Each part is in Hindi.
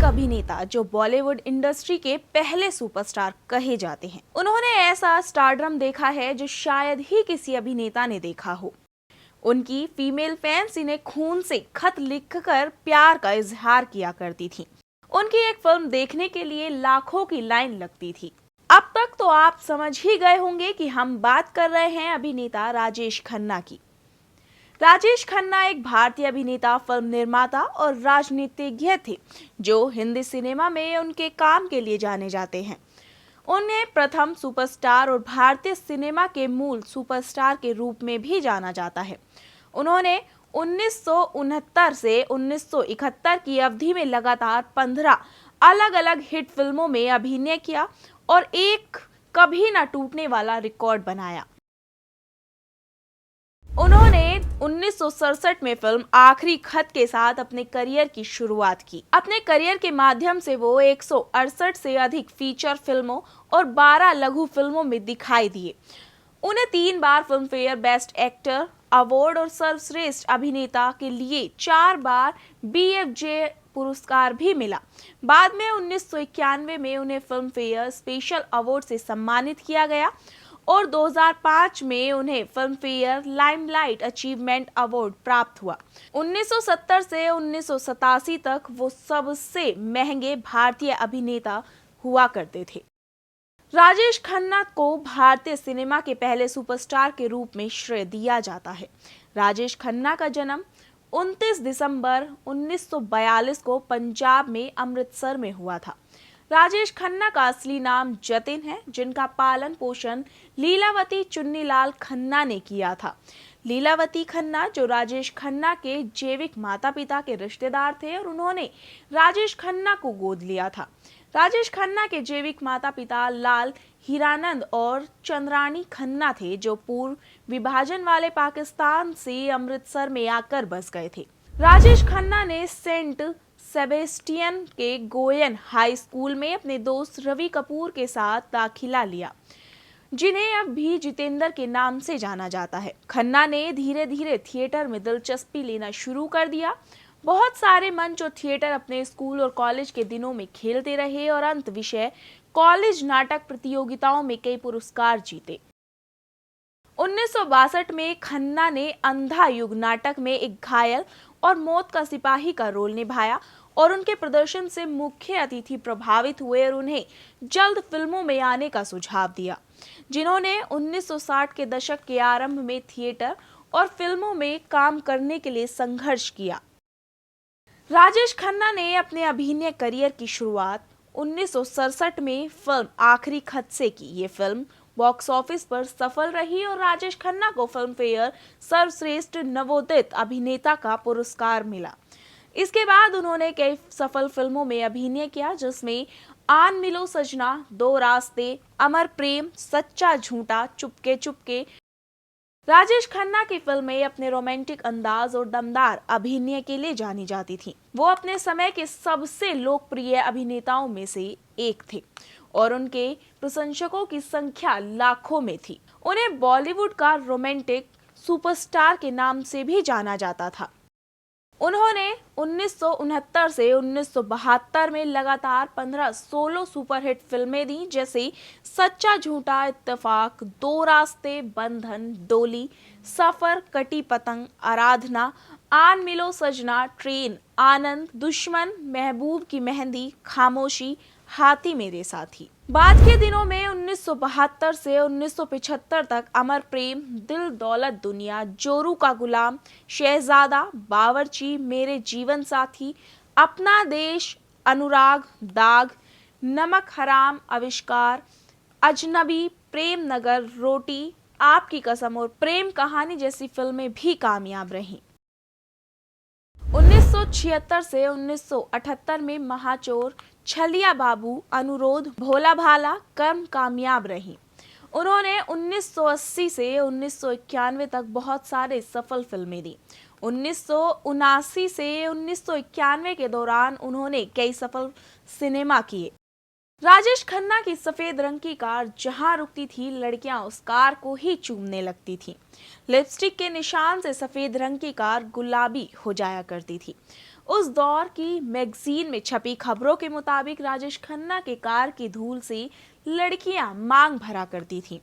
एक अभिनेता जो बॉलीवुड इंडस्ट्री के पहले सुपरस्टार कहे जाते हैं। उन्होंने ऐसा स्टारडम देखा है जो शायद ही किसी अभिनेता ने देखा हो। उनकी फीमेल फैंस इन्हें खून से खत लिखकर प्यार का इजहार किया करती थी। उनकी एक फिल्म देखने के लिए लाखों की लाइन लगती थी। अब तक तो आप समझ ही गए होंगे कि हम बात कर रहे हैं अभिनेता राजेश खन्ना की। राजेश खन्ना एक भारतीय अभिनेता, फिल्म निर्माता और राजनीतिज्ञ थे जो हिंदी सिनेमा में उनके काम के लिए जाने जाते हैं। उन्हें प्रथम सुपरस्टार और भारतीय सिनेमा के मूल सुपरस्टार के रूप में भी जाना जाता है। उन्होंने 1969 से 1971 की अवधि में लगातार 15 अलग-अलग हिट फिल्मों में अभिनय किया और एक कभी न टूटने वाला रिकॉर्ड बनाया। उन्होंने 1967 में फिल्म आखिरी खत के साथ अपने करियर की शुरुआत की। अपने करियर के माध्यम से वो 168 से अधिक फीचर फिल्मों और 12 लघु फिल्मों में दिखाई दिए। उन्हें 3 बार Filmfare best actor award और सर्वश्रेष्ठ अभिनेता के लिए 4 बार BFJ पुरस्कार भी मिला। बाद में 1991 में उन्हें फिल्म फेयर स्पेशल अवार्ड से सम्मानित किया गया और 2005 में उन्हें film fair limelight achievement award प्राप्त हुआ। 1970 से 1987 तक वो सबसे महंगे भारतीय अभिनेता हुआ करते थे। राजेश खन्ना को भारतीय सिनेमा के पहले सुपरस्टार के रूप में श्रेय दिया जाता है। राजेश खन्ना का जन्म 29 दिसंबर 1942 को पंजाब में अमृतसर में हुआ था। राजेश खन्ना का असली नाम जतिन है, जिनका पालन पोषण लीलावती चुन्नीलाल खन्ना ने किया था। लीलावती खन्ना जो राजेश खन्ना के जैविक माता पिता के रिश्तेदार थे और उन्होंने राजेश खन्ना को गोद लिया था। राजेश खन्ना के जैविक माता पिता लाल हीरानंद और चंद्रानी खन्ना थे, जो पूर्व विभाजन वाले पाकिस्तान से अमृतसर में आकर बस गए थे। राजेश खन्ना ने सेंट सेबेस्टियन के गोयन हाई स्कूल में अपने दोस्त रवि कपूर के साथ दाखिला लिया, जिन्हें अब भी जितेंद्र के नाम से जाना जाता है। खन्ना ने धीरे धीरे थिएटर में दिलचस्पी लेना शुरू कर दिया। बहुत सारे मंच और थिएटर अपने स्कूल और कॉलेज के दिनों में खेलते रहे और अंत विषय कॉलेज नाटक प्रतियोगिताओं में कई पुरस्कार जीते। 1962 में खन्ना ने अंधा युग नाटक में एक घायल और मौत का सिपाही का रोल निभाया और उनके प्रदर्शन से मुख्य अतिथि प्रभावित हुए और उन्हें जल्द फिल्मों में आने का सुझाव दिया, जिन्होंने 1960 के दशक के आरंभ में थिएटर और फिल्मों में काम करने के लिए संघर्ष किया। राजेश खन्ना ने अपने अभिनय करियर की शुरुआत 1967 में फिल्म आखिरी खत से की। ये फिल्म बॉक्स ऑफिस पर सफल रही और राजेश खन्ना को फिल्म फेयर सर्वश्रेष्ठ नवोदित अभिनेता का पुरस्कार मिला। इसके बाद उन्होंने कई सफल फिल्मों में अभिनय किया, जिसमें आन मिलो सजना, दो रास्ते, अमर प्रेम, सच्चा झूठा, चुपके चुपके। राजेश खन्ना की फिल्में अपने रोमांटिक अंदाज और दमदार अभिनय के लिए जानी जाती थीं। वो अपने समय के सबसे लोकप्रिय अभिनेताओं में से एक थे और उनके प्रशंसकों की संख्या लाखों में थी। उन्हें बॉलीवुड का रोमांटिक सुपरस्टार के नाम से भी जाना जाता था। उन्होंने 1969 से 1972 में लगातार 15 सोलो सुपरहिट फिल्में दी, जैसे सच्चा झूठा, इत्तेफाक, दो रास्ते, बंधन, डोली, सफर, कटी पतंग, आराधना, आन मिलो सजना, ट्रेन, आनंद, दुश्मन, महबूब की मेहंदी, खामोशी, हाथी मेरे साथी। बाद के दिनों में 1972 से 1975 तक अमर प्रेम, दिल दौलत दुनिया, जोरू का गुलाम, शहजादा, बावर्ची, मेरे जीवन साथी, अपना देश, अनुराग, दाग, नमक हराम, आविष्कार, अजनबी, प्रेम नगर, रोटी, आपकी कसम और प्रेम कहानी जैसी फिल्में भी कामयाब रहीं। 1976 से 1978 में महाचोर, छलिया बाबू, अनुरोध, भोला भाला, कर्म कामयाब रही। उन्होंने 1980 से 1991 तक बहुत सारे सफल फिल्में दी। 1979 से 1991 के दौरान उन्होंने कई सफल सिनेमा किए। राजेश खन्ना की सफेद रंग की कार जहां रुकती थी, लड़कियां उस कार को ही चूमने लगती थीं। लिपस्टिक के निशान से सफेद रंग की कार गुलाबी हो जाया करती थी। उस दौर की मैगजीन में छपी खबरों के मुताबिक राजेश खन्ना के कार की धूल से लड़कियां मांग भरा करती थीं।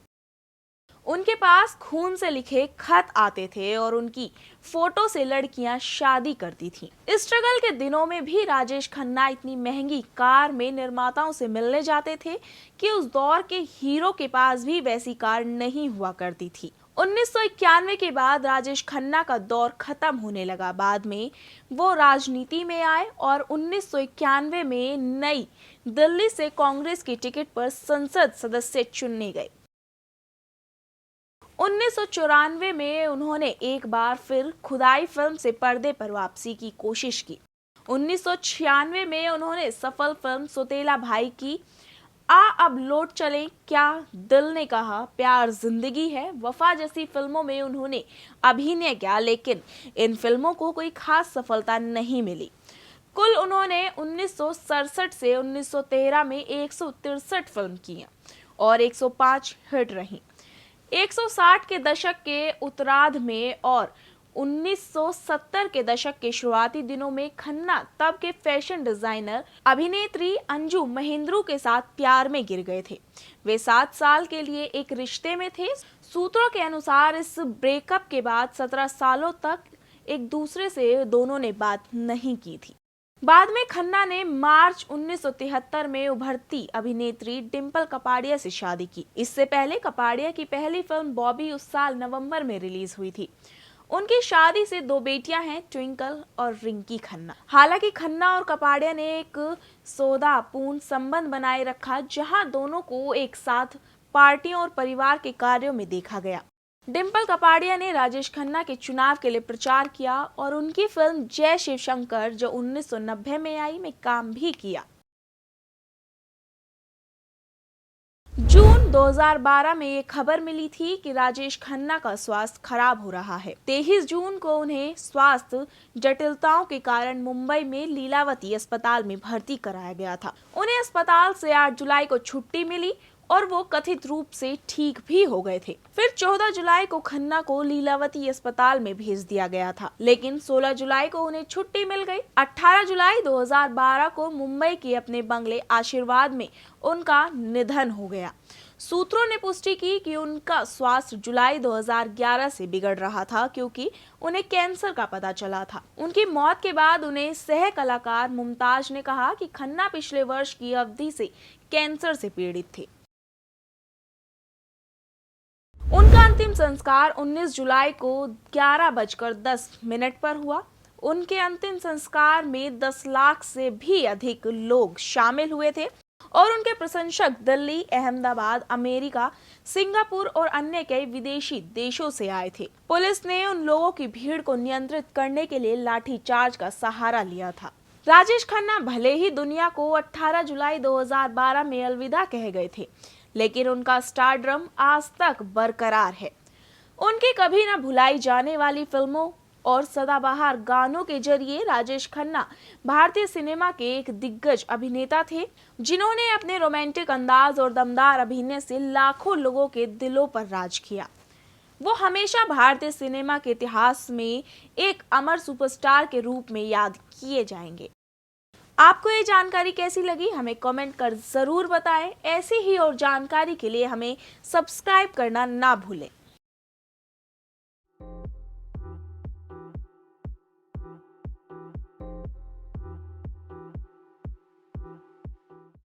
उनके पास खून से लिखे खत आते थे और उनकी फोटो से लड़कियां शादी करती थीं। इस स्ट्रगल के दिनों में भी राजेश खन्ना इतनी महंगी कार में निर्माताओं से मिलने जाते थे कि उस दौर के हीरो के पास भी वैसी कार नहीं हुआ करती थी। 1991 के बाद राजेश खन्ना का दौर खत्म होने लगा। बाद में वो राजनीति में आए और 1991 में नई दिल्ली से कांग्रेस की टिकट पर संसद सदस्य चुने गए। 1994 में उन्होंने एक बार फिर खुदाई फिल्म से पर्दे पर वापसी की कोशिश की। 1996 में उन्होंने सफल फिल्म सौतेला भाई की, आ अब लौट चलें, क्या दिल ने कहा, प्यार जिंदगी है, वफा जैसी फिल्मों में उन्होंने अभिनय किया, लेकिन इन फिल्मों को कोई खास सफलता नहीं मिली। कुल उन्होंने 1967 से 1913 में 163 फिल्म की और 105 हिट रहीं। 160 के दशक के उत्तरार्ध में और 1970 के दशक के शुरुआती दिनों में खन्ना तब के फैशन डिजाइनर अभिनेत्री अंजू महेंद्रू के साथ प्यार में गिर गए थे। वे 7 साल के लिए एक रिश्ते में थे। सूत्रों के अनुसार इस ब्रेकअप के बाद 17 सालों तक एक दूसरे से दोनों ने बात नहीं की थी। बाद में खन्ना ने मार्च 1973 में उभरती अभिनेत्री डिंपल कपाड़िया से शादी की। इससे पहले कपाड़िया की पहली फिल्म बॉबी उस साल नवंबर में रिलीज हुई थी। उनकी शादी से 2 बेटियां हैं, ट्विंकल और रिंकी खन्ना। हालांकि खन्ना और कपाड़िया ने एक सौहार्दपूर्ण संबंध बनाए रखा, जहां दोनों को एक साथ पार्टियों और परिवार के कार्यों में देखा गया। डिंपल कपाड़िया ने राजेश खन्ना के चुनाव के लिए प्रचार किया और उनकी फिल्म जय शिव शंकर, जो 1990 में आई, में काम भी किया। जून 2012 में ये खबर मिली थी कि राजेश खन्ना का स्वास्थ्य खराब हो रहा है। 23 जून को उन्हें स्वास्थ्य जटिलताओं के कारण मुंबई में लीलावती अस्पताल में भर्ती कराया गया था। उन्हें अस्पताल से 8 जुलाई को छुट्टी मिली और वो कथित रूप से ठीक भी हो गए थे। फिर 14 जुलाई को खन्ना को लीलावती अस्पताल में भेज दिया गया था, लेकिन 16 जुलाई को उन्हें छुट्टी मिल गई। 18 जुलाई 2012 को मुंबई के अपने बंगले आशीर्वाद में उनका निधन हो गया। सूत्रों ने पुष्टि की कि उनका स्वास्थ्य जुलाई 2011 से बिगड़ रहा था, क्योंकि उन्हें कैंसर का पता चला था। उनकी मौत के बाद उन्हें सह कलाकार मुमताज ने कहा कि खन्ना पिछले वर्ष की अवधि से कैंसर से पीड़ित थे। उनका अंतिम संस्कार 19 जुलाई को 11:10 पर हुआ। उनके अंतिम संस्कार में 10 लाख से भी अधिक लोग शामिल हुए थे और उनके प्रशंसक दिल्ली, अहमदाबाद, अमेरिका, सिंगापुर और अन्य कई विदेशी देशों से आए थे। पुलिस ने उन लोगों की भीड़ को नियंत्रित करने के लिए लाठीचार्ज का सहारा लिया था। राजेश खन्ना भले ही दुनिया को 18 जुलाई 2012 में अलविदा कह गए थे, लेकिन उनका स्टारडम आज तक बरकरार है। उनकी कभी न भुलाई जाने वाली फिल्मों और सदाबहार गानों के जरिए राजेश खन्ना भारतीय सिनेमा के एक दिग्गज अभिनेता थे, जिन्होंने अपने रोमांटिक अंदाज और दमदार अभिनय से लाखों लोगों के दिलों पर राज किया। वो हमेशा भारतीय सिनेमा के इतिहास में एक अमर सुपरस्टार के रूप में याद किए जाएंगे। आपको ये जानकारी कैसी लगी, हमें कमेंट कर जरूर बताएं। ऐसी ही और जानकारी के लिए हमें सब्सक्राइब करना ना भूलें।